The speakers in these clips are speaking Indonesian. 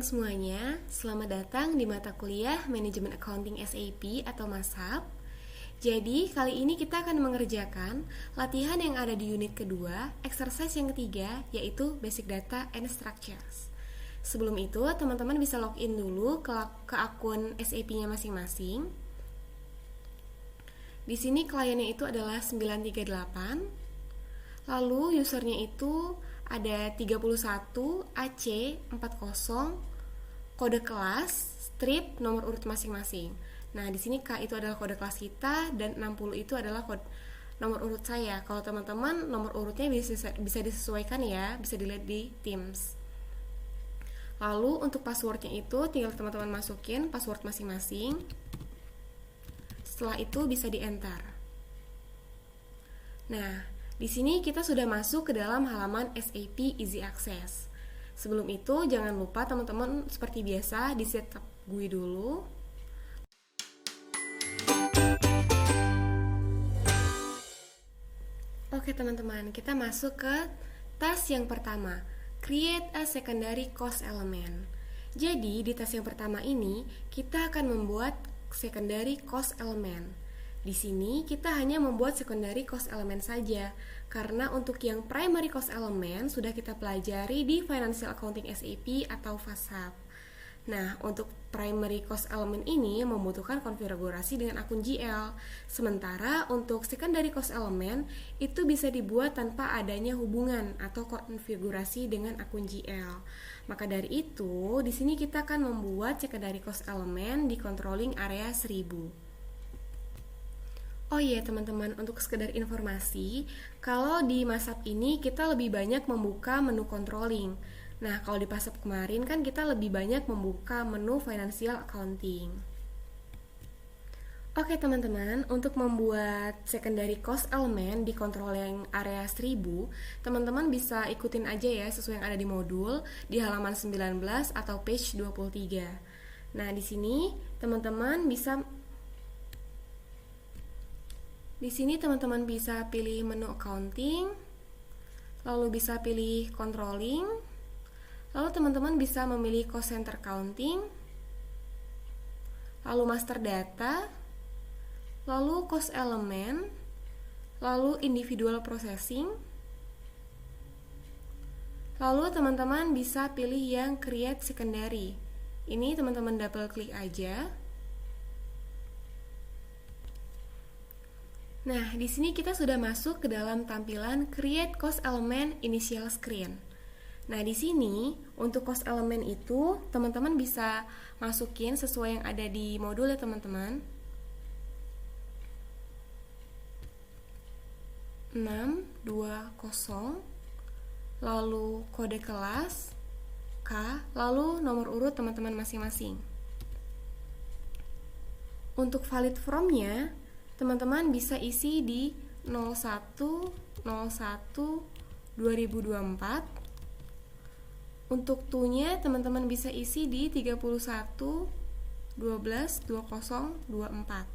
semuanya, selamat datang di mata kuliah Manajemen Accounting SAP atau MASAP. Jadi, kali ini kita akan mengerjakan latihan yang ada di unit kedua, exercise yang ketiga, yaitu Basic Data and Structures. Sebelum itu, teman-teman bisa login dulu ke akun SAP-nya masing-masing. Di sini kliennya itu adalah 938, lalu usernya itu ada 31 AC40, kode kelas, strip, nomor urut masing-masing. Nah, di sini K itu adalah kode kelas kita dan 60 itu adalah nomor urut saya. Kalau teman-teman nomor urutnya bisa disesuaikan ya, bisa dilihat di Teams. Lalu untuk passwordnya itu tinggal teman-teman masukin password masing-masing. Setelah itu bisa di-enter. Nah, di sini kita sudah masuk ke dalam halaman SAP Easy Access. Sebelum itu, jangan lupa teman-teman seperti biasa di setup GUI dulu. Oke teman-teman, kita masuk ke task yang pertama, Create a Secondary Cost Element. Jadi, di task yang pertama ini, kita akan membuat Secondary Cost Element. Di sini kita hanya membuat secondary cost element saja, karena untuk yang primary cost element sudah kita pelajari di Financial Accounting SAP atau FASAP. Nah, untuk primary cost element ini membutuhkan konfigurasi dengan akun GL. Sementara untuk secondary cost element itu bisa dibuat tanpa adanya hubungan atau konfigurasi dengan akun GL. Maka dari itu, di sini kita akan membuat secondary cost element di controlling area 1000. Oh iya teman-teman, untuk sekedar informasi, kalau di MASAP ini kita lebih banyak membuka menu controlling. Nah, kalau di PASAP kemarin kan kita lebih banyak membuka menu financial accounting. Oke teman-teman, untuk membuat secondary cost element di controlling area 1000, teman-teman bisa ikutin aja ya sesuai yang ada di modul di halaman 19 atau page 23. Nah, di sini teman-teman bisa pilih menu accounting, lalu bisa pilih controlling, lalu teman-teman bisa memilih cost center counting, lalu master data, lalu cost element, lalu individual processing, lalu teman-teman bisa pilih yang create secondary. Ini teman-teman double klik aja. Nah, di sini kita sudah masuk ke dalam tampilan Create Cost Element Initial Screen. Nah, di sini untuk cost element itu teman-teman bisa masukin sesuai yang ada di modul ya teman-teman. 620, lalu kode kelas K, lalu nomor urut teman-teman masing-masing. Untuk valid from-nya teman-teman bisa isi di 01/01/2024. Untuk to-nya teman-teman bisa isi di 31/12/2024.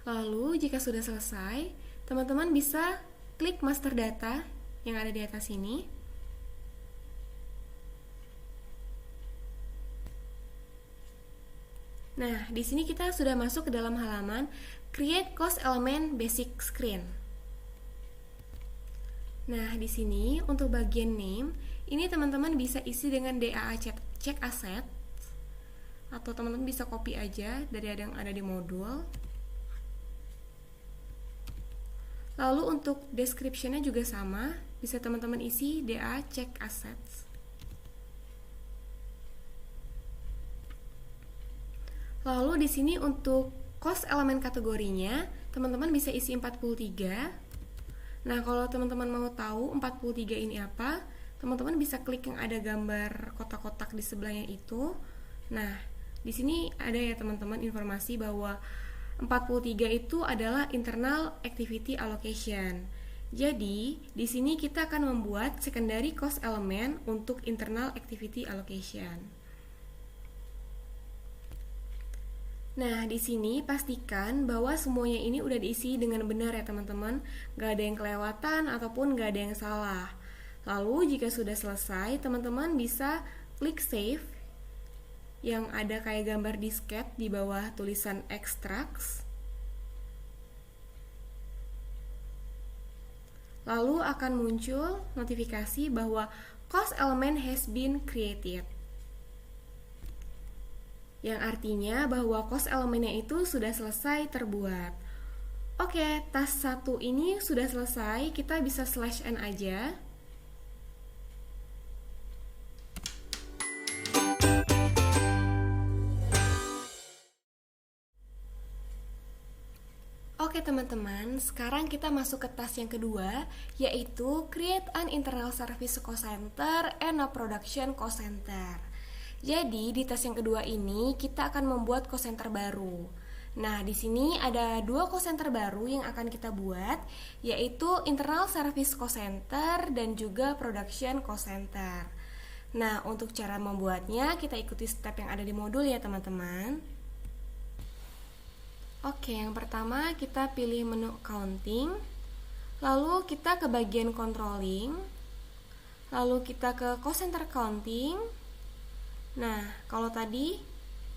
Lalu jika sudah selesai, teman-teman bisa klik master data yang ada di atas ini. Nah, di sini kita sudah masuk ke dalam halaman Create Cost Element Basic Screen. Nah, di sini untuk bagian name, ini teman-teman bisa isi dengan DAA check asset, atau teman-teman bisa copy aja dari yang ada di modul. Lalu untuk description-nya juga sama, bisa teman-teman isi DAA check assets. Lalu di sini untuk cost elemen kategorinya, teman-teman bisa isi 43. Nah, kalau teman-teman mau tahu 43 ini apa, teman-teman bisa klik yang ada gambar kotak-kotak di sebelahnya itu. Nah, di sini ada ya teman-teman informasi bahwa 43 itu adalah internal activity allocation. Jadi, di sini kita akan membuat secondary cost element untuk internal activity allocation. Nah, di sini pastikan bahwa semuanya ini udah diisi dengan benar ya teman-teman. Gak ada yang kelewatan ataupun gak ada yang salah. Lalu jika sudah selesai, teman-teman bisa klik save yang ada kayak gambar disket di bawah tulisan extracts. Lalu akan muncul notifikasi bahwa cost element has been created, yang artinya bahwa cost elemennya itu sudah selesai terbuat. Oke, task 1 ini sudah selesai, kita bisa slash n aja. Oke teman-teman, sekarang kita masuk ke task yang kedua, yaitu create an internal service cost center and a production cost center. Jadi di task yang kedua ini kita akan membuat cost center baru. Nah, di sini ada 2 cost center baru yang akan kita buat, yaitu internal service cost center dan juga production cost center. Nah, untuk cara membuatnya kita ikuti step yang ada di modul ya teman-teman. Oke, yang pertama kita pilih menu accounting, lalu kita ke bagian controlling, lalu kita ke cost center accounting. Nah, kalau tadi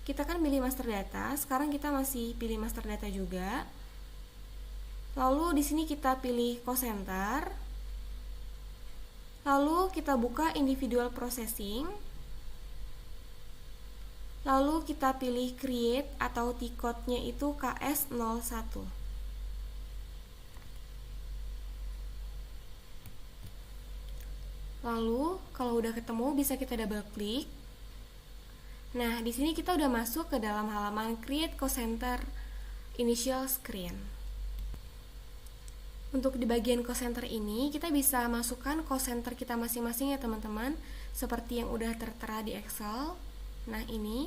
kita kan pilih master data, sekarang kita masih pilih master data juga. Lalu di sini kita pilih cost center, lalu kita buka individual processing. Lalu kita pilih create atau T-code-nya itu KS01. Lalu kalau udah ketemu bisa kita double klik. Nah, di sini kita udah masuk ke dalam halaman create cost center initial screen. Untuk di bagian cost center ini kita bisa masukkan cost center kita masing-masing ya teman-teman, seperti yang udah tertera di Excel. Nah, ini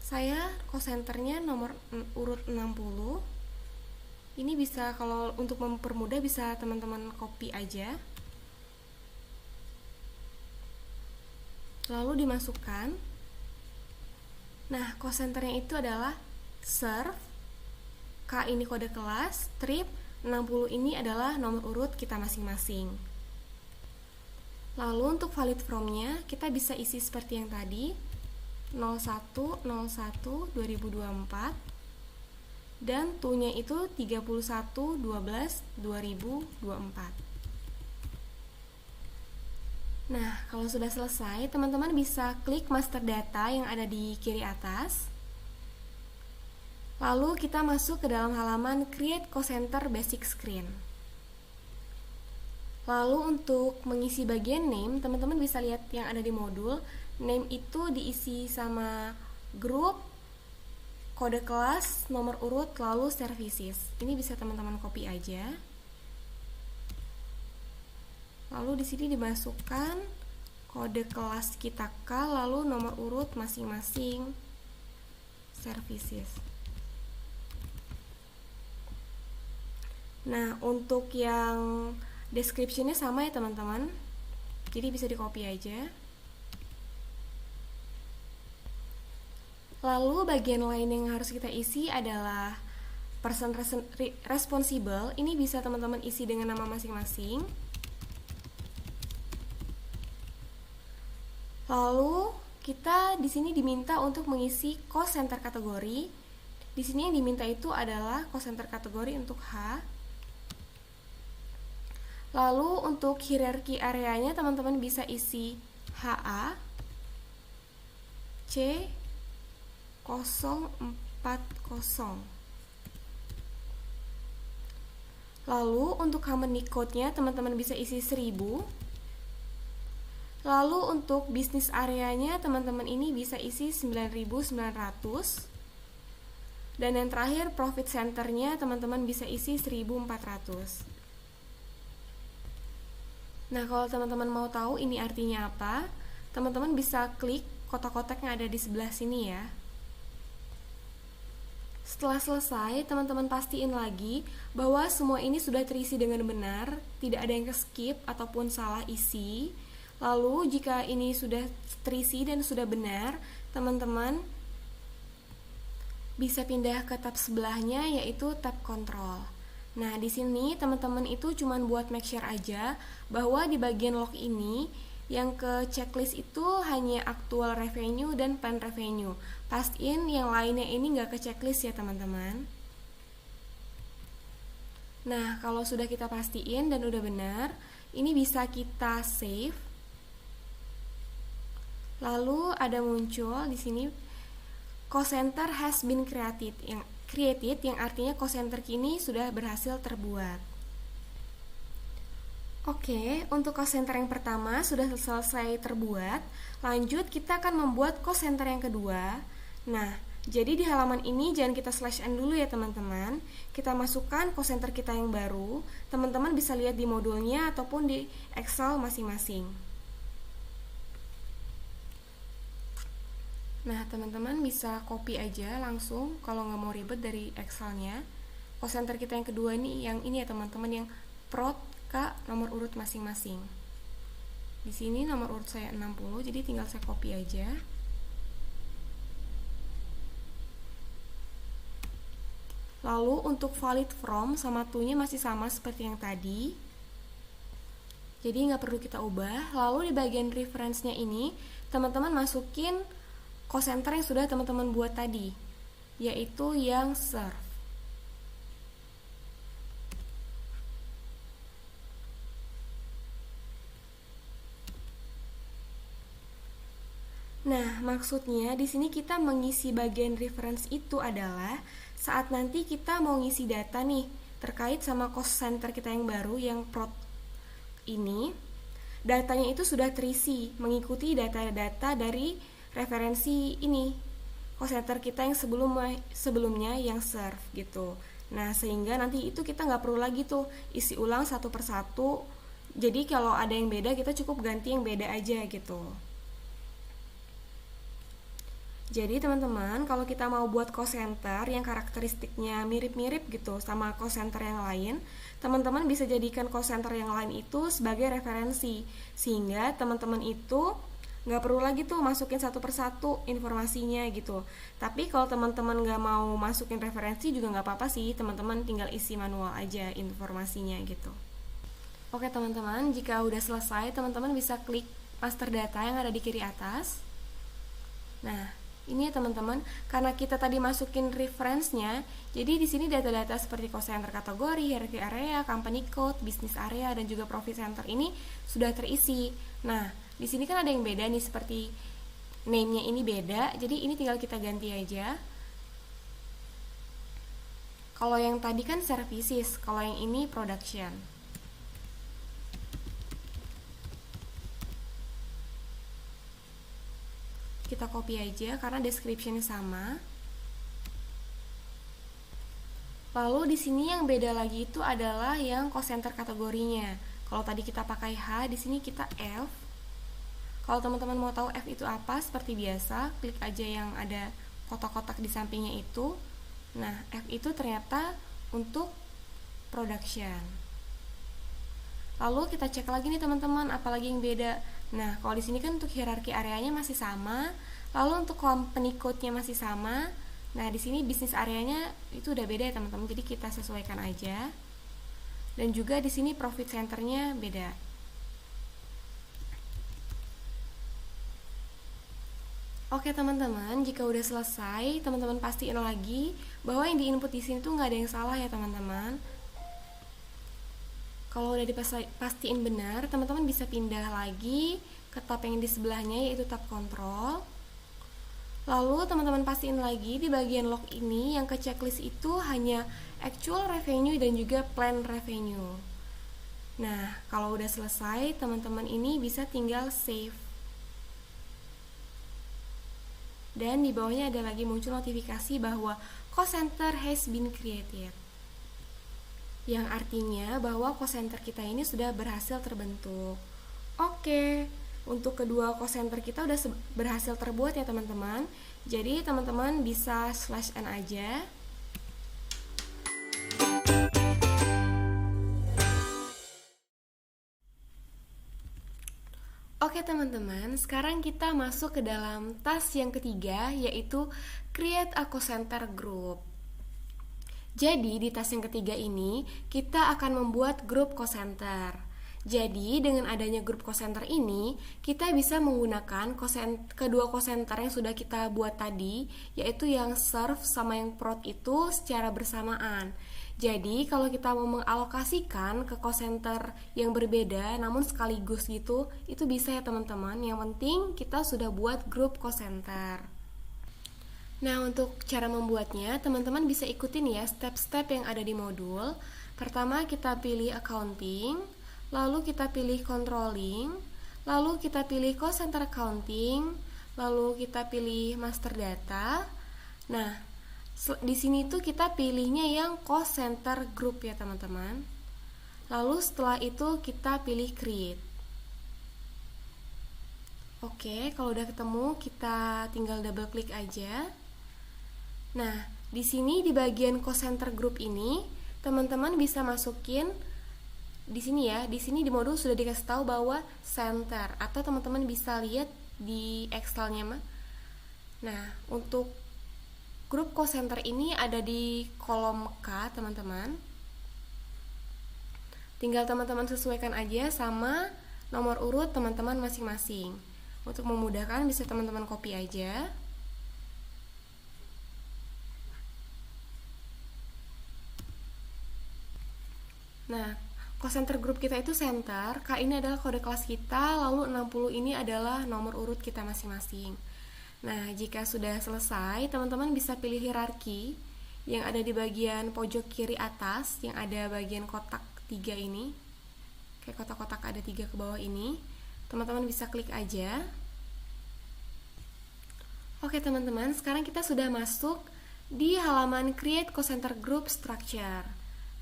saya cost centernya nomor urut 60. Ini bisa, kalau untuk mempermudah bisa teman-teman copy aja. Lalu dimasukkan. Nah, cost centernya itu adalah serve, K ini kode kelas, trip, 60 ini adalah nomor urut kita masing-masing. Lalu untuk valid from-nya kita bisa isi seperti yang tadi, 01/01/2024, dan to-nya itu 31/12/2024. Nah, kalau sudah selesai, teman-teman bisa klik master data yang ada di kiri atas. Lalu kita masuk ke dalam halaman create cost center basic screen. Lalu untuk mengisi bagian name, teman-teman bisa lihat yang ada di modul. Name itu diisi sama grup, kode kelas, nomor urut, lalu services. Ini bisa teman-teman copy aja. Lalu di sini dimasukkan kode kelas kita K, lalu nomor urut masing-masing services. Nah, untuk yang description-nya sama ya teman-teman, jadi bisa di copy aja. Lalu bagian lain yang harus kita isi adalah person responsible. Ini bisa teman-teman isi dengan nama masing-masing. Lalu kita di sini diminta untuk mengisi cost center kategori. Di sini yang diminta itu adalah cost center kategori untuk H. Lalu untuk hierarki areanya teman-teman bisa isi HA C040. Lalu untuk company code-nya teman-teman bisa isi 1000. Lalu untuk bisnis areanya teman-teman ini bisa isi 9900. Dan yang terakhir profit center-nya teman-teman bisa isi 1400. Nah, kalau teman-teman mau tahu ini artinya apa, teman-teman bisa klik kotak-kotak yang ada di sebelah sini ya. Setelah selesai, teman-teman pastiin lagi bahwa semua ini sudah terisi dengan benar, tidak ada yang ke-skip ataupun salah isi. Lalu, jika ini sudah terisi dan sudah benar, teman-teman bisa pindah ke tab sebelahnya, yaitu tab kontrol. Nah, di sini teman-teman itu cuman buat make sure aja bahwa di bagian log ini yang ke checklist itu hanya actual revenue dan plan revenue. Pastiin yang lainnya ini nggak ke checklist ya teman-teman. Nah, kalau sudah kita pastiin dan udah benar, ini bisa kita save. Lalu ada muncul di sini cost center has been created yang artinya cost center kini sudah berhasil terbuat. Oke, untuk cost center yang pertama sudah selesai terbuat. Lanjut kita akan membuat cost center yang kedua. Nah, jadi di halaman ini jangan kita slash n dulu ya teman-teman. Kita masukkan cost center kita yang baru. Teman-teman bisa lihat di modulnya ataupun di Excel masing-masing. Nah, teman-teman bisa copy aja langsung kalau nggak mau ribet dari Excelnya. Cost center kita yang kedua nih, yang ini ya teman-teman, yang prod ke nomor urut masing-masing. Di sini nomor urut saya 60, jadi tinggal saya copy aja. Lalu untuk valid from sama to-nya masih sama seperti yang tadi. Jadi nggak perlu kita ubah. Lalu di bagian reference-nya ini, teman-teman masukin cost center yang sudah teman-teman buat tadi, yaitu yang serve. Nah, maksudnya di sini kita mengisi bagian reference itu adalah saat nanti kita mau ngisi data nih terkait sama cost center kita yang baru yang prod ini, datanya itu sudah terisi mengikuti data-data dari referensi ini cost center kita yang sebelumnya yang serve gitu. Nah, sehingga nanti itu kita nggak perlu lagi tuh isi ulang satu persatu. Jadi kalau ada yang beda kita cukup ganti yang beda aja gitu. Jadi teman-teman, kalau kita mau buat cost center yang karakteristiknya mirip-mirip gitu sama cost center yang lain, teman-teman bisa jadikan cost center yang lain itu sebagai referensi, sehingga teman-teman itu nggak perlu lagi tuh masukin satu persatu informasinya gitu. Tapi kalau teman-teman nggak mau masukin referensi juga nggak apa-apa sih, teman-teman tinggal isi manual aja informasinya gitu. Oke teman-teman, jika udah selesai, teman-teman bisa klik master data yang ada di kiri atas. Nah, ini ya teman-teman, karena kita tadi masukin reference-nya, jadi di sini data-data seperti cost center kategori, hierarchy area, company code, business area, dan juga profit center ini sudah terisi. Nah, di sini kan ada yang beda nih, seperti name-nya ini beda, jadi ini tinggal kita ganti aja. Kalau yang tadi kan services, kalau yang ini production. Kita copy aja karena description-nya sama. Lalu di sini yang beda lagi itu adalah yang cost center kategorinya. Kalau tadi kita pakai H, di sini kita F. Kalau teman-teman mau tahu F itu apa, seperti biasa, klik aja yang ada kotak-kotak di sampingnya itu. Nah, F itu ternyata untuk production. Lalu kita cek lagi nih teman-teman, apalagi yang beda. Nah, kalau di sini kan untuk hierarki areanya masih sama, lalu untuk company code-nya masih sama. Nah, di sini bisnis areanya itu udah beda ya teman-teman, jadi kita sesuaikan aja. Dan juga di sini profit center-nya beda. Oke teman-teman, jika udah selesai, teman-teman pastiin lagi bahwa yang diinput di sini tuh nggak ada yang salah ya teman-teman. Kalau udah dipastiin benar, teman-teman bisa pindah lagi ke tab yang di sebelahnya, yaitu tab kontrol. Lalu teman-teman pastiin lagi di bagian log ini yang ke checklist itu hanya actual revenue dan juga plan revenue. Nah, kalau udah selesai, teman-teman ini bisa tinggal save. Dan di bawahnya ada lagi muncul notifikasi bahwa cost center has been created, yang artinya bahwa cost center kita ini sudah berhasil terbentuk. Oke, untuk kedua cost center kita udah berhasil terbuat ya teman-teman. Jadi teman-teman bisa /n aja. Oke teman-teman, sekarang kita masuk ke dalam task yang ketiga, yaitu create a cost center group. Jadi di tas yang ketiga ini kita akan membuat grup cosenter. Jadi dengan adanya grup cosenter ini kita bisa menggunakan kedua cosenter yang sudah kita buat tadi, yaitu yang serve sama yang prod itu secara bersamaan. Jadi kalau kita mau mengalokasikan ke cosenter yang berbeda namun sekaligus gitu, itu bisa ya teman-teman. Yang penting kita sudah buat grup cosenter. Nah, untuk cara membuatnya, teman-teman bisa ikutin ya step-step yang ada di modul. Pertama, kita pilih accounting, lalu kita pilih controlling, lalu kita pilih cost center accounting, lalu kita pilih master data. Nah, di sini tuh kita pilihnya yang cost center group ya, teman-teman. Lalu setelah itu kita pilih create. Oke, kalau udah ketemu, kita tinggal double klik aja. Nah, di sini di bagian cost center group ini, teman-teman bisa masukin di sini ya. Di sini di modul sudah dikasih tahu bahwa center, atau teman-teman bisa lihat di Excel-nya mah. Nah, untuk grup cost center ini ada di kolom K, teman-teman. Tinggal teman-teman sesuaikan aja sama nomor urut teman-teman masing-masing. Untuk memudahkan bisa teman-teman copy aja. Nah, cost center group kita itu center, K ini adalah kode kelas kita, lalu 60 ini adalah nomor urut kita masing-masing. Nah, jika sudah selesai, teman-teman bisa pilih hierarki yang ada di bagian pojok kiri atas, yang ada bagian kotak 3 ini. Kayak kotak-kotak ada 3 ke bawah ini. Teman-teman bisa klik aja. Oke teman-teman, sekarang kita sudah masuk di halaman Create Cost Center Group Structure.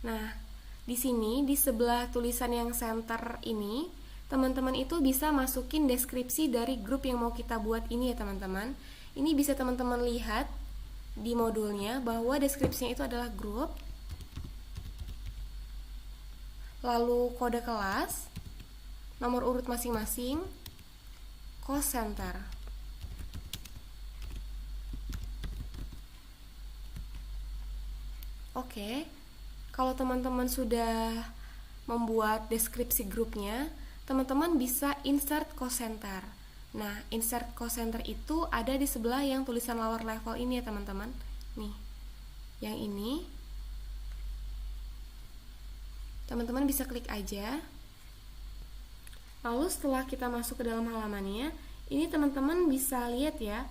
Nah, di sini, di sebelah tulisan yang center ini, teman-teman itu bisa masukin deskripsi dari grup yang mau kita buat ini ya teman-teman. Ini bisa teman-teman lihat di modulnya bahwa deskripsinya itu adalah grup, lalu kode kelas, nomor urut masing-masing, cost center. Oke. Kalau teman-teman sudah membuat deskripsi grupnya, teman-teman bisa insert cost center. Nah, insert cost center itu ada di sebelah yang tulisan lower level ini ya teman-teman. Nih, yang ini. Teman-teman bisa klik aja. Lalu setelah kita masuk ke dalam halamannya, ini teman-teman bisa lihat ya,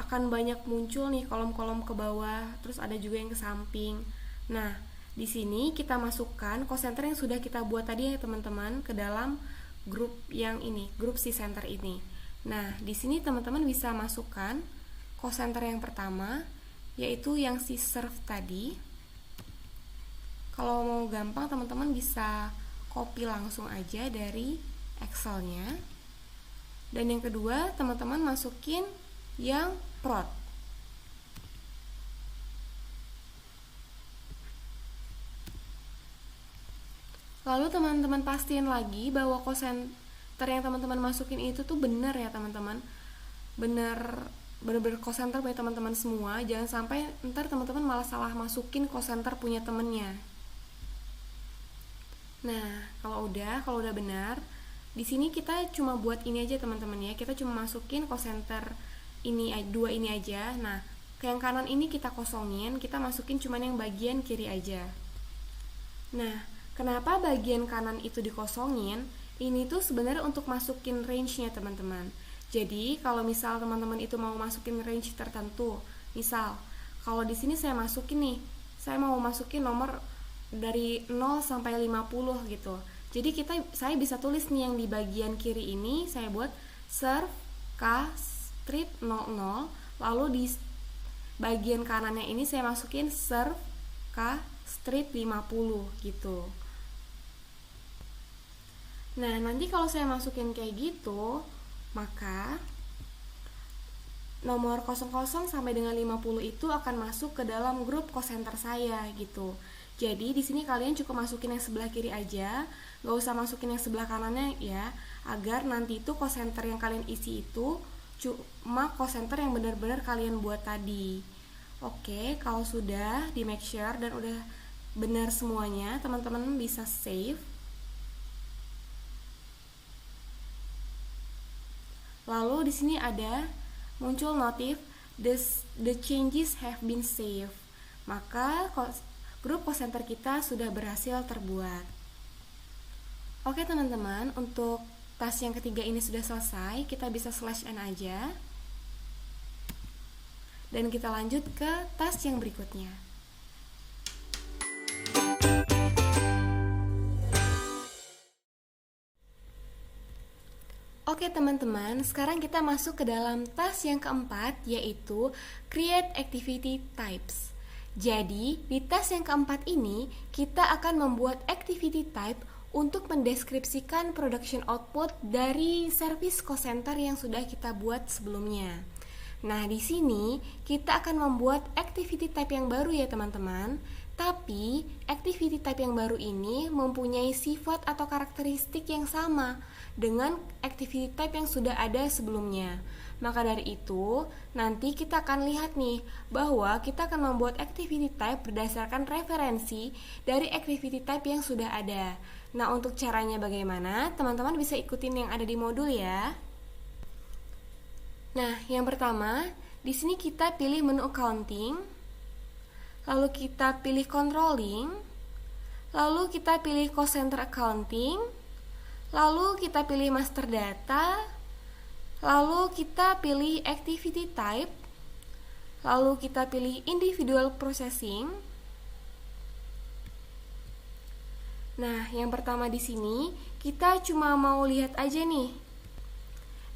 akan banyak muncul nih kolom-kolom ke bawah, terus ada juga yang ke samping. Nah, di sini kita masukkan cost center yang sudah kita buat tadi ya teman-teman ke dalam grup yang ini, grup si center ini. Nah, di sini teman-teman bisa masukkan cost center yang pertama, yaitu yang si serve tadi. Kalau mau gampang teman-teman bisa copy langsung aja dari Excel-nya. Dan yang kedua, teman-teman masukin yang prod. Lalu teman-teman pastiin lagi bahwa cost center yang teman-teman masukin itu tuh benar ya teman-teman. Benar-benar cost center punya teman-teman semua. Jangan sampai ntar teman-teman malah salah masukin cost center punya temennya. Nah, kalau udah benar, di sini kita cuma buat ini aja teman-teman ya. Kita cuma masukin cost center ini dua ini aja. Nah, ke yang kanan ini kita kosongin, kita masukin cuma yang bagian kiri aja. Nah, kenapa bagian kanan itu dikosongin? Ini tuh sebenarnya untuk masukin range-nya teman-teman. Jadi kalau misal teman-teman itu mau masukin range tertentu, misal kalau di sini saya masukin nih, saya mau masukin nomor dari 0 sampai 50 gitu. Jadi saya bisa tulis nih yang di bagian kiri ini saya buat serve K strip 00, lalu di bagian kanannya ini saya masukin serve K strip 50 gitu. Nah, nanti kalau saya masukin kayak gitu, maka nomor 00 sampai dengan 50 itu akan masuk ke dalam grup cost center saya gitu. Jadi di sini kalian cukup masukin yang sebelah kiri aja, nggak usah masukin yang sebelah kanannya ya, agar nanti itu cost center yang kalian isi itu cuma cost center yang benar-benar kalian buat tadi. Oke, kalau sudah di make sure dan udah benar semuanya, teman-teman bisa save. Lalu di sini ada muncul notif the changes have been saved. Maka grup call center kita sudah berhasil terbuat. Oke teman-teman, untuk task yang ketiga ini sudah selesai, kita bisa /n aja. Dan kita lanjut ke task yang berikutnya. Oke teman-teman, sekarang kita masuk ke dalam task yang keempat, yaitu create activity types. Jadi, di task yang keempat ini, kita akan membuat activity type untuk mendeskripsikan production output dari service call center yang sudah kita buat sebelumnya. Nah, di sini kita akan membuat activity type yang baru ya teman-teman. Tapi, activity type yang baru ini mempunyai sifat atau karakteristik yang sama dengan activity type yang sudah ada sebelumnya. Maka dari itu, nanti kita akan lihat nih bahwa kita akan membuat activity type berdasarkan referensi dari activity type yang sudah ada. Nah, untuk caranya bagaimana? Teman-teman bisa ikutin yang ada di modul ya. Nah, yang pertama, di sini kita pilih menu accounting, lalu kita pilih controlling, lalu kita pilih cost center accounting, lalu kita pilih master data, lalu kita pilih activity type, lalu kita pilih individual processing. Nah, yang pertama di sini kita cuma mau lihat aja nih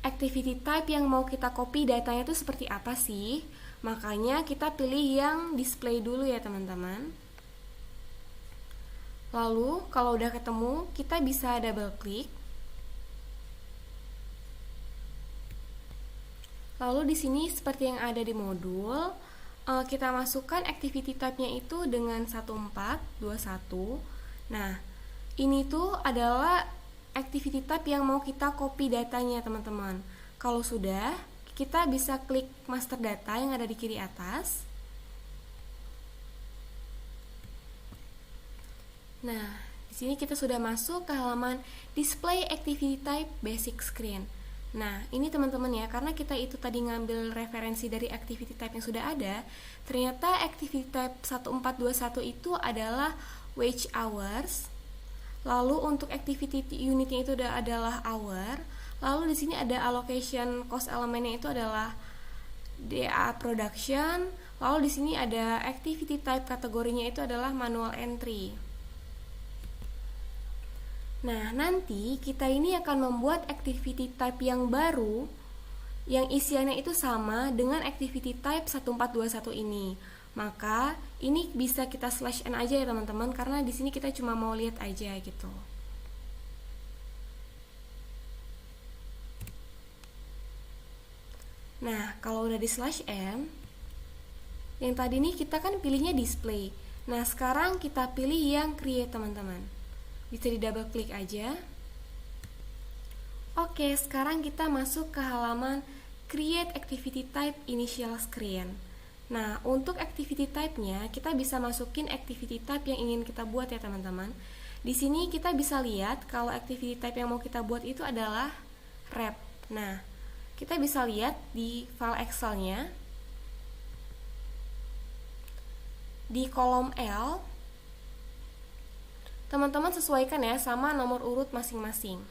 activity type yang mau kita copy datanya itu seperti apa sih. Makanya kita pilih yang display dulu ya teman-teman. Lalu kalau udah ketemu, kita bisa double klik. Lalu di sini seperti yang ada di modul, kita masukkan activity type-nya itu dengan 1421. Nah, ini tuh adalah activity type yang mau kita copy datanya teman-teman. Kalau sudah, kita bisa klik master data yang ada di kiri atas. Nah, di sini kita sudah masuk ke halaman display activity type basic screen. Nah, ini teman-teman ya, karena kita itu tadi ngambil referensi dari activity type yang sudah ada, ternyata activity type 1421 itu adalah wage hours. Lalu untuk activity unitnya itu adalah hour. Lalu di sini ada allocation cost elemennya itu adalah DA production. Lalu di sini ada activity type kategorinya itu adalah manual entry. Nah, nanti kita ini akan membuat activity type yang baru yang isiannya itu sama dengan activity type 1421 ini. Maka ini bisa kita /n aja ya teman-teman, karena di sini kita cuma mau lihat aja gitu. Nah, kalau udah di /n, yang tadi nih kita kan pilihnya display. Nah, sekarang kita pilih yang create teman-teman. Bisa di double klik aja. Oke, sekarang kita masuk ke halaman create activity type initial screen. Nah, untuk activity type-nya, kita bisa masukin activity type yang ingin kita buat ya teman-teman. Di sini kita bisa lihat kalau activity type yang mau kita buat itu adalah rep. Nah, kita bisa lihat di file Excel-nya, di kolom L, teman-teman sesuaikan ya sama nomor urut masing-masing.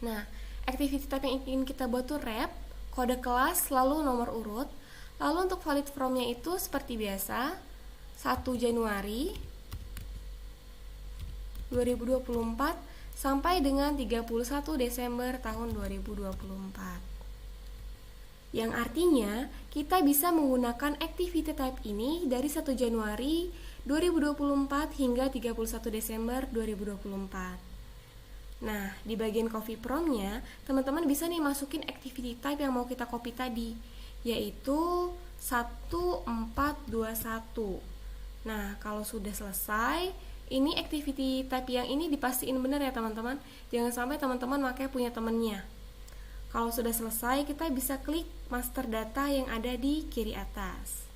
Nah, activity type yang ingin kita buat tuh rep, kode kelas, lalu nomor urut. Lalu untuk valid from-nya itu seperti biasa, 1 Januari 2024 sampai dengan 31 Desember tahun 2024. Yang artinya, kita bisa menggunakan activity type ini dari 1 Januari 2024 hingga 31 Desember 2024. Nah, di bagian copy prompt-nya, teman-teman bisa nih masukin activity type yang mau kita copy tadi, yaitu 1421. Nah, kalau sudah selesai, ini activity type yang ini dipastiin benar ya teman-teman. Jangan sampai teman-teman pakai punya temennya. Kalau sudah selesai, kita bisa klik master data yang ada di kiri atas.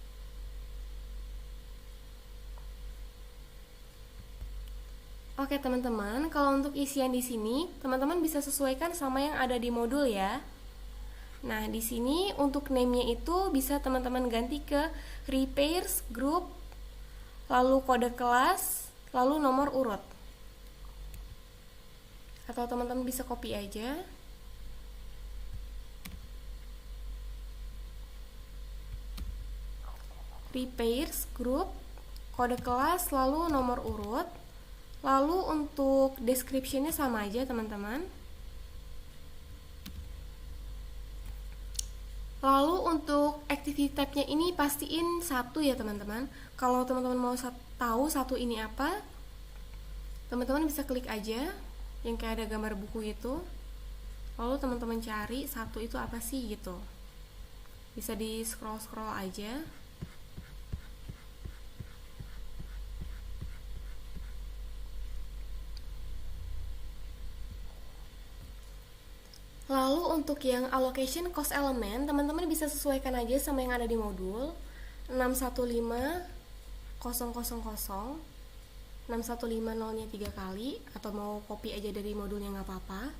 Oke teman-teman, kalau untuk isian di sini, teman-teman bisa sesuaikan sama yang ada di modul ya. Nah, di sini untuk name-nya itu bisa teman-teman ganti ke repairs group, lalu kode kelas, lalu nomor urut. Atau teman-teman bisa copy aja. Repairs group, kode kelas, lalu nomor urut. Lalu untuk description-nya sama aja teman-teman. Lalu untuk activity type-nya ini pastiin satu ya teman-teman. Kalau teman-teman mau tahu satu ini apa, teman-teman bisa klik aja yang kayak ada gambar buku itu. Lalu teman-teman cari satu itu apa sih gitu. Bisa di scroll-scroll aja. Lalu untuk yang allocation cost element, teman-teman bisa sesuaikan aja sama yang ada di modul 615 000 615 0-nya 3 kali, atau mau copy aja dari modulnya nggak apa-apa.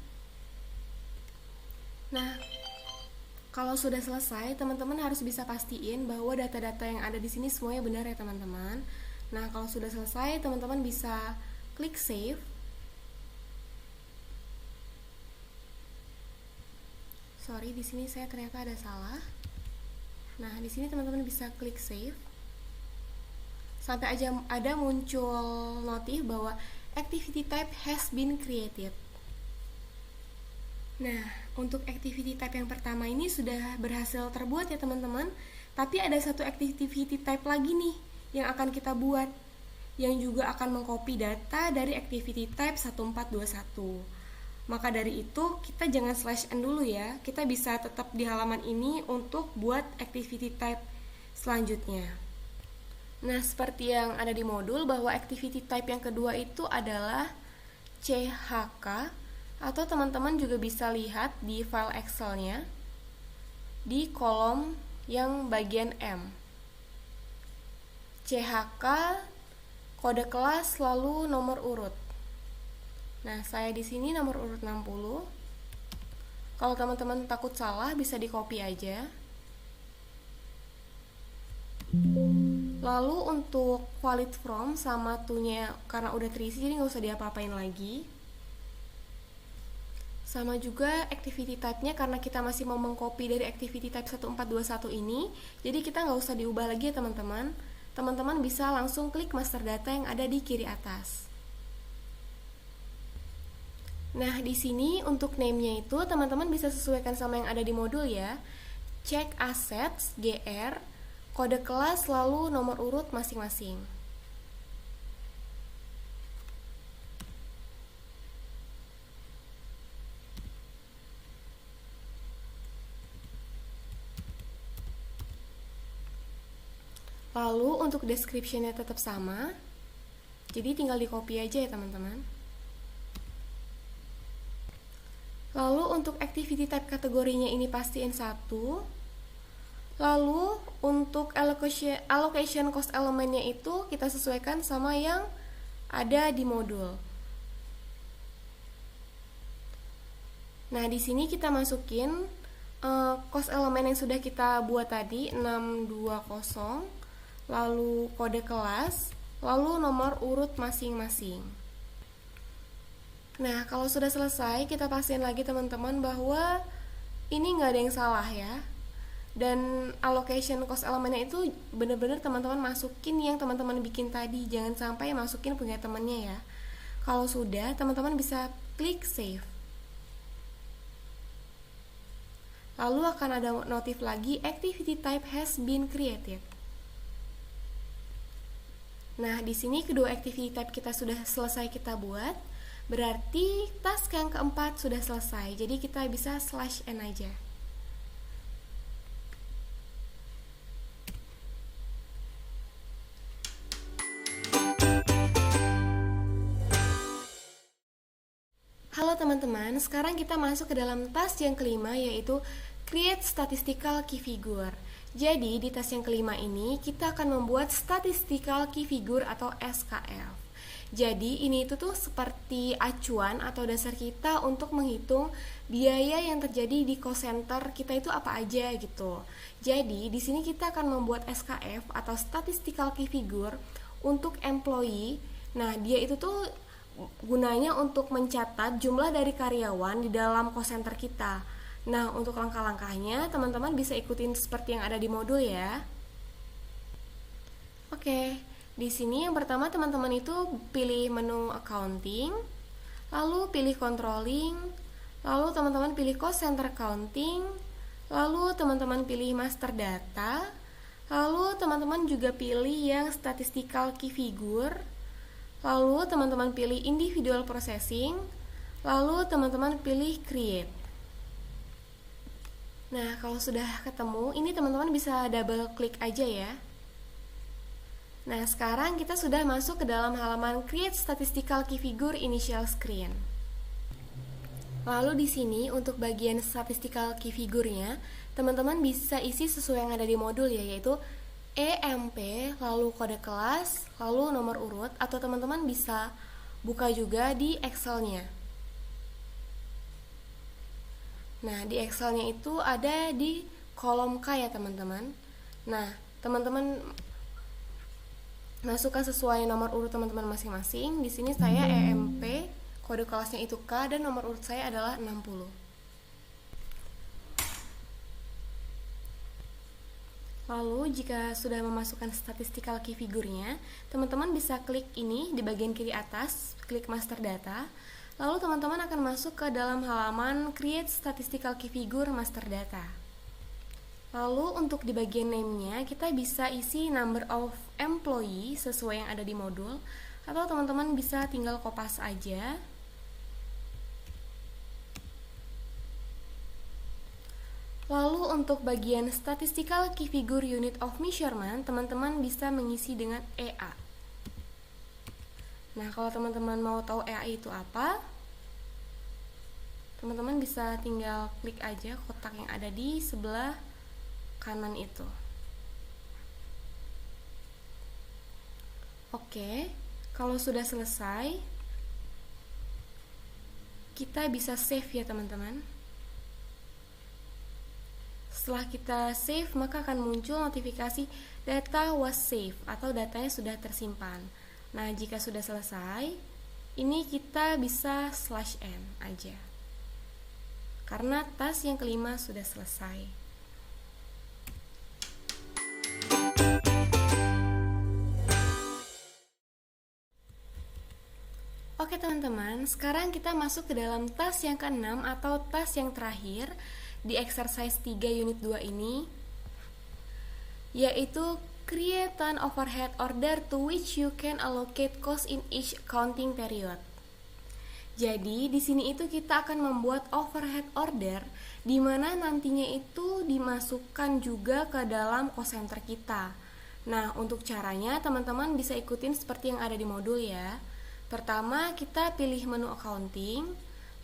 Nah, kalau sudah selesai, teman-teman harus bisa pastiin bahwa data-data yang ada di sini semuanya benar ya teman-teman. Nah, kalau sudah selesai, teman-teman bisa klik save. Sorry, di sini saya ternyata ada salah. Nah, di sini teman-teman bisa klik save. Sampai aja ada muncul notif bahwa activity type has been created. Nah, untuk activity type yang pertama ini sudah berhasil terbuat ya teman-teman. Tapi ada satu activity type lagi nih yang akan kita buat, yang juga akan mengcopy data dari activity type 1421. Maka dari itu kita jangan /n dulu ya. Kita bisa tetap di halaman ini untuk buat activity type selanjutnya. Nah, seperti yang ada di modul bahwa activity type yang kedua itu adalah CHK, atau teman-teman juga bisa lihat di file Excel-nya di kolom yang bagian M. CHK, kode kelas, lalu nomor urut. Nah, saya di sini nomor urut 60. Kalau teman-teman takut salah, bisa di-copy aja. Lalu untuk valid from sama to-nya karena udah terisi, jadi nggak usah diapa-apain lagi. Sama juga activity type-nya, karena kita masih mau mengcopy dari activity type 1421 ini, jadi kita nggak usah diubah lagi ya teman-teman. Teman-teman bisa langsung klik master data yang ada di kiri atas. Nah, di sini untuk name-nya itu teman-teman bisa sesuaikan sama yang ada di modul ya. Check assets, GR, kode kelas, lalu nomor urut masing-masing. Lalu untuk description-nya tetap sama. Jadi tinggal di-copy aja ya teman-teman. Lalu untuk activity type kategorinya ini pastiin 1. Lalu untuk allocation cost elemennya itu kita sesuaikan sama yang ada di modul. Nah, di sini kita masukin cost elemen yang sudah kita buat tadi 620, lalu kode kelas, lalu nomor urut masing-masing. Nah, kalau sudah selesai, kita pastiin lagi teman-teman bahwa ini nggak ada yang salah ya. Dan allocation cost elemennya itu benar-benar teman-teman masukin yang teman-teman bikin tadi. Jangan sampai masukin punya temannya ya. Kalau sudah, teman-teman bisa klik save. Lalu akan ada notif lagi, activity type has been created. Nah, di sini kedua activity type kita sudah selesai kita buat. Berarti task yang keempat sudah selesai. Jadi kita bisa /n aja. teman-teman, sekarang kita masuk ke dalam task yang kelima, yaitu Create Statistical Key Figure. Jadi di task yang kelima ini kita akan membuat Statistical Key Figure atau SKF. Jadi ini itu tuh seperti acuan atau dasar kita untuk menghitung biaya yang terjadi di cost center kita itu apa aja gitu. Jadi di sini kita akan membuat SKF atau Statistical Key Figure untuk employee. Nah, dia itu tuh gunanya untuk mencatat jumlah dari karyawan di dalam cost center kita. Nah, untuk langkah-langkahnya teman-teman bisa ikutin seperti yang ada di modul ya. Oke, di sini yang pertama teman-teman itu pilih menu accounting, lalu pilih controlling, lalu teman-teman pilih cost center accounting, lalu teman-teman pilih master data, lalu teman-teman juga pilih yang statistical key figure, lalu teman-teman pilih individual processing, lalu teman-teman pilih create. Nah, kalau sudah ketemu, ini teman-teman bisa double klik aja ya. Nah, sekarang kita sudah masuk ke dalam halaman Create Statistical Key Figure Initial Screen. Lalu di sini untuk bagian statistical key figure-nya, teman-teman bisa isi sesuai yang ada di modul ya, yaitu EMP, lalu kode kelas, lalu nomor urut, atau teman-teman bisa buka juga di Excel-nya. Nah, di Excel-nya itu ada di kolom K ya teman-teman. Nah, teman-teman masukkan sesuai nomor urut teman-teman masing-masing. Di sini saya EMP, kode kelasnya itu K, dan nomor urut saya adalah 60. Lalu jika sudah memasukkan statistical key figure-nya, teman-teman bisa klik ini di bagian kiri atas, klik master data. Lalu teman-teman akan masuk ke dalam halaman Create Statistical Key Figure Master Data. Lalu untuk di bagian name-nya, kita bisa isi number of employee sesuai yang ada di modul, atau teman-teman bisa tinggal kopas aja. Lalu untuk bagian Statistical Key Figure Unit of Measurement, teman-teman bisa mengisi dengan EA. Nah, kalau teman-teman mau tahu EA itu apa, teman-teman bisa tinggal klik aja kotak yang ada di sebelah kanan itu. Oke, kalau sudah selesai, kita bisa save ya teman-teman. Setelah kita save, maka akan muncul notifikasi data was saved atau datanya sudah tersimpan. Nah, jika sudah selesai, ini kita bisa /n aja. Karena task yang kelima sudah selesai. Oke teman-teman, sekarang kita masuk ke dalam task yang ke-6 atau task yang terakhir di exercise 3 unit 2 ini, yaitu create an overhead order to which you can allocate cost in each accounting period. Jadi di sini itu kita akan membuat overhead order di mana nantinya itu dimasukkan juga ke dalam cost center kita. Nah, untuk caranya teman-teman bisa ikutin seperti yang ada di modul ya. Pertama, kita pilih menu accounting,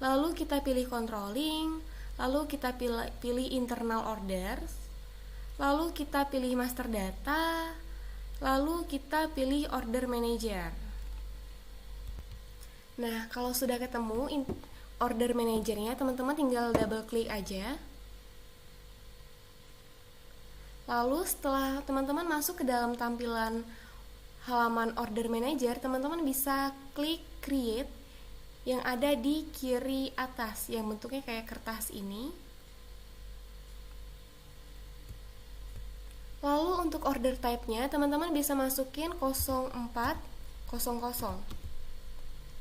lalu kita pilih controlling, lalu kita pilih internal orders, lalu kita pilih master data, lalu kita pilih order manager. Nah, kalau sudah ketemu order manajernya, teman-teman tinggal double klik aja. Lalu setelah teman-teman masuk ke dalam tampilan halaman order manager, teman-teman bisa klik create yang ada di kiri atas yang bentuknya kayak kertas ini. Lalu untuk order type-nya, teman-teman bisa masukin 0400.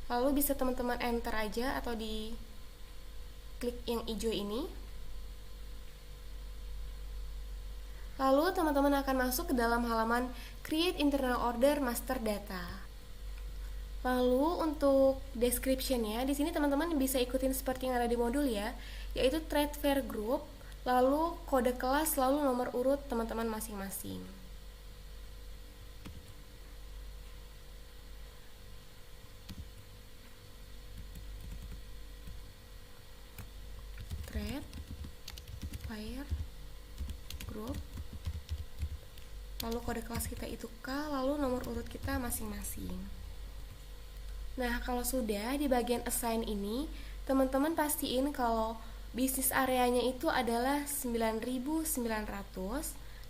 Lalu bisa teman-teman enter aja atau di klik yang hijau ini. Lalu teman-teman akan masuk ke dalam halaman Create Internal Order Master Data. Lalu untuk description-nya, di sini teman-teman bisa ikutin seperti yang ada di modul ya, yaitu trade fair group, lalu kode kelas, lalu nomor urut teman-teman masing-masing. share grup, lalu kode kelas kita itu K, lalu nomor urut kita masing-masing. Nah, kalau sudah di bagian assign ini, teman-teman pastiin kalau bisnis areanya itu adalah 9.900.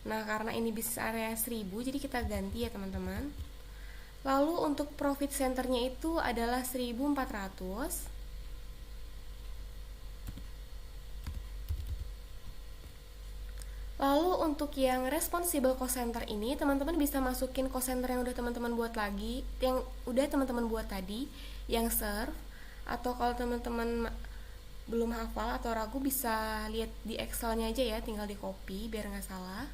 Nah, karena ini bisnis area 1000, jadi kita ganti ya teman-teman. Lalu untuk profit centernya itu adalah 1.400. Lalu untuk yang responsible cost center ini, teman-teman bisa masukin cost center yang udah teman-teman buat lagi, yang udah teman-teman buat tadi, yang serve. Atau kalau teman-teman belum hafal atau ragu, bisa lihat di Excelnya aja ya, tinggal di copy biar nggak salah.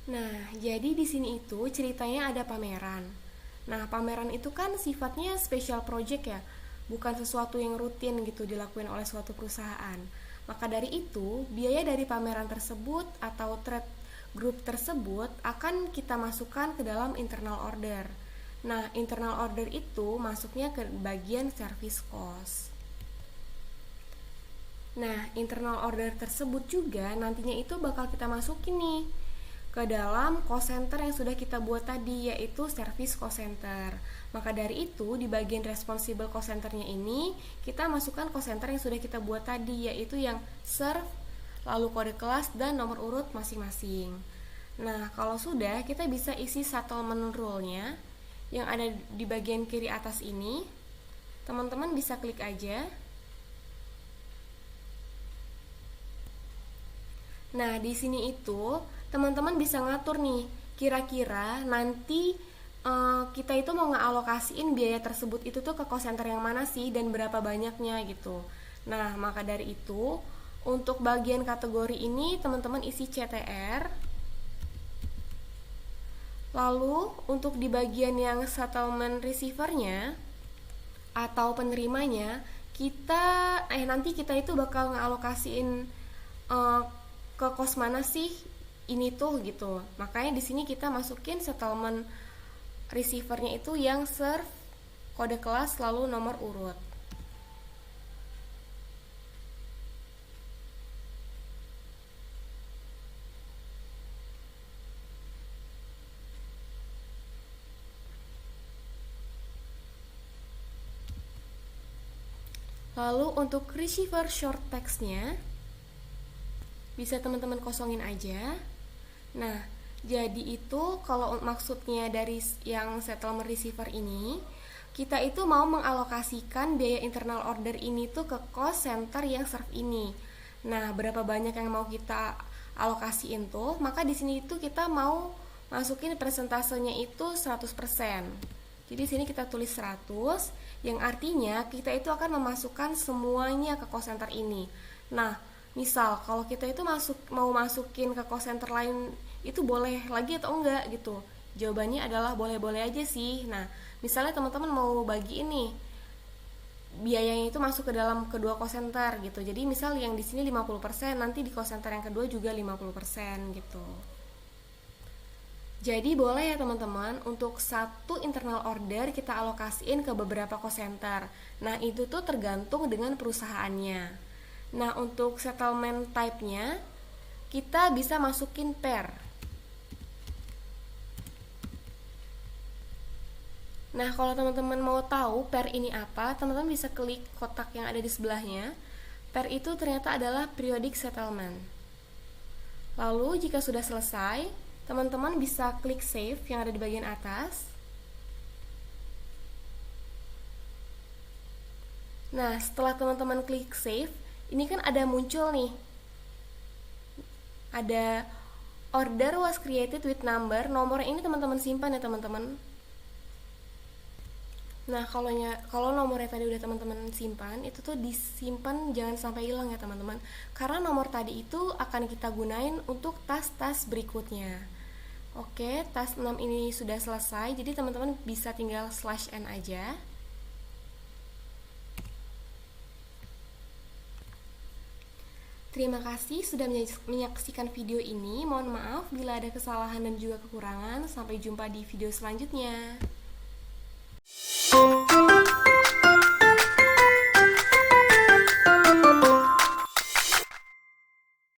Nah, jadi di sini itu ceritanya ada pameran. Nah, pameran itu kan sifatnya special project ya, bukan sesuatu yang rutin gitu dilakuin oleh suatu perusahaan. Maka dari itu, biaya dari pameran tersebut atau trade group tersebut akan kita masukkan ke dalam internal order. Nah, internal order itu masuknya ke bagian service cost. Nah, internal order tersebut juga nantinya itu bakal kita masukin nih ke dalam cost center yang sudah kita buat tadi, yaitu service cost center. Maka dari itu di bagian responsible cost centernya ini kita masukkan cost center yang sudah kita buat tadi, yaitu yang serve, lalu kode kelas dan nomor urut masing-masing. Nah, kalau sudah, kita bisa isi settlement rule-nya yang ada di bagian kiri atas ini. Teman-teman bisa klik aja. Nah, di sini itu teman-teman bisa ngatur nih, kira-kira nanti kita itu mau ngealokasiin biaya tersebut itu tuh ke cost center yang mana sih dan berapa banyaknya gitu. Nah, maka dari itu untuk bagian kategori ini teman-teman isi CTR. Lalu untuk di bagian yang settlement receiver-nya atau penerimanya, nanti kita itu bakal ngealokasiin ke kos mana sih ini tuh gitu. Makanya di sini kita masukin settlement receiver-nya itu yang serve, kode kelas, lalu nomor urut. Lalu untuk receiver short text-nya bisa teman-teman kosongin aja. Nah, jadi itu kalau maksudnya dari yang settlement receiver ini, kita itu mau mengalokasikan biaya internal order ini tuh ke cost center yang serve ini. Nah, berapa banyak yang mau kita alokasiin tuh, maka di sini itu kita mau masukin persentasenya itu 100%. Jadi sini kita tulis 100, yang artinya kita itu akan memasukkan semuanya ke cost center ini. Nah, misal kalau kita itu mau masukin ke cost center lain, itu boleh lagi atau enggak gitu. Jawabannya adalah boleh-boleh aja sih. Nah, misalnya teman-teman mau bagi ini biayanya itu masuk ke dalam kedua cost center gitu. Jadi misal yang di sini 50%, nanti di cost center yang kedua juga 50% gitu. Jadi boleh ya teman-teman, untuk satu internal order kita alokasiin ke beberapa cost center. Nah, itu tuh tergantung dengan perusahaannya. Nah, untuk settlement type-nya kita bisa masukin per. Nah, kalau teman-teman mau tahu per ini apa, teman-teman bisa klik kotak yang ada di sebelahnya. Per itu ternyata adalah periodic settlement. Lalu, jika sudah selesai, teman-teman bisa klik save yang ada di bagian atas. Nah, setelah teman-teman klik save, ini kan ada muncul nih, ada order was created with number. Nomor ini teman-teman simpan ya teman-teman. Nah, kalau nomornya tadi udah teman-teman simpan, itu tuh disimpan, jangan sampai hilang ya teman-teman, karena nomor tadi itu akan kita gunain untuk tas-tas berikutnya. Oke, tas 6 ini sudah selesai, jadi teman-teman bisa tinggal /n aja. Terima kasih sudah menyaksikan video ini. Mohon maaf bila ada kesalahan dan juga kekurangan. Sampai jumpa di video selanjutnya.